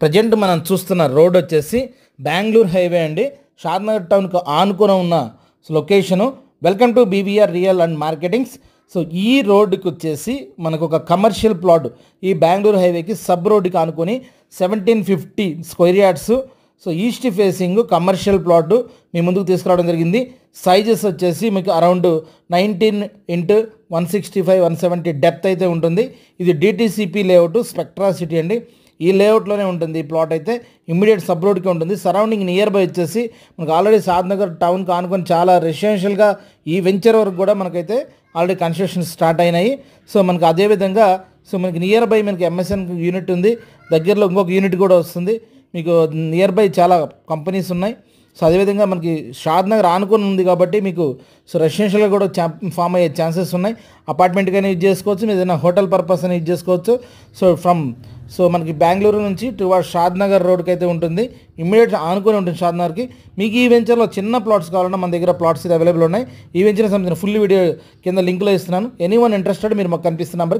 Present మనం చూస్తున్న road వచ్చేసి బెంగళూరు హైవే అండి. షాద్నగర్ టౌన్కు ఆనుకుని ఉన్న location. Welcome to BBR real and marketings. So ఈ రోడ్డుకి వచ్చేసి మనకు ఒక కమర్షియల్ ప్లాట్ ఈ బెంగళూరు హైవేకి సబ్ రోడ్డుకి ఆనుకొని 1750 square yards. So east facing commercial plot మీ ముందుకు తీసుకురావడం జరిగింది. సైజెస్ వచ్చేసి మీకు అరౌండ్ 19x165-170 డెప్త్ అయితే ఉంటుంది. ఇది డిటీసీపీ లేఅవుట్ స్పెక్ట్రా సిటీ అండి. ఈ లేఅవుట్లోనే ఉంటుంది ఈ ప్లాట్ అయితే. ఇమ్మీడియట్ సబ్ రోడ్కి ఉంటుంది. సరౌండింగ్ నియర్ బై వచ్చేసి మనకు ఆల్రెడీ షాద్నగర్ టౌన్కి ఆనుకొని చాలా రెసిడెన్షియల్గా ఈ వెంచర్ వరకు కూడా మనకైతే ఆల్రెడీ కన్స్ట్రక్షన్ స్టార్ట్ అయినాయి. సో మనకు అదేవిధంగా మనకి నియర్ బై మనకి ఎంఎస్ఎన్ యూనిట్ ఉంది, దగ్గరలో ఇంకొక యూనిట్ కూడా వస్తుంది. మీకు నియర్ బై చాలా కంపెనీస్ ఉన్నాయి. సో అదేవిధంగా మనకి షాద్నగర్ ఆనుకొని ఉంది కాబట్టి మీకు రెసిడెన్షియల్గా కూడా ఫామ్ అయ్యే ఛాన్సెస్ ఉన్నాయి. అపార్ట్మెంట్గానే యూజ్ చేసుకోవచ్చు, మీరు ఏదైనా హోటల్ పర్పస్ అని యూజ్ చేసుకోవచ్చు. సో మనకి బెంగళూరు నుంచి టువర్డ్ షాద్నగర్ రోడ్కి అయితే ఉంటుంది. ఇమ్మీడియట్ ఆనుకొని ఉంటుంది షాద్నగర్కి. మీకు ఈ వెంచర్లో చిన్న ప్లాట్స్ కావాలన్నా మన దగ్గర ప్లాట్స్ అవైలబుల్ ఉన్నాయి. ఈ వెంచర్కి సంబంధించిన ఫుల్ వీడియో కింద లింక్లో ఇస్తున్నాను. ఎనీవన్ ఇంట్రెస్టెడ్ మీరు మాకు కనిపిస్తున్న నెంబర్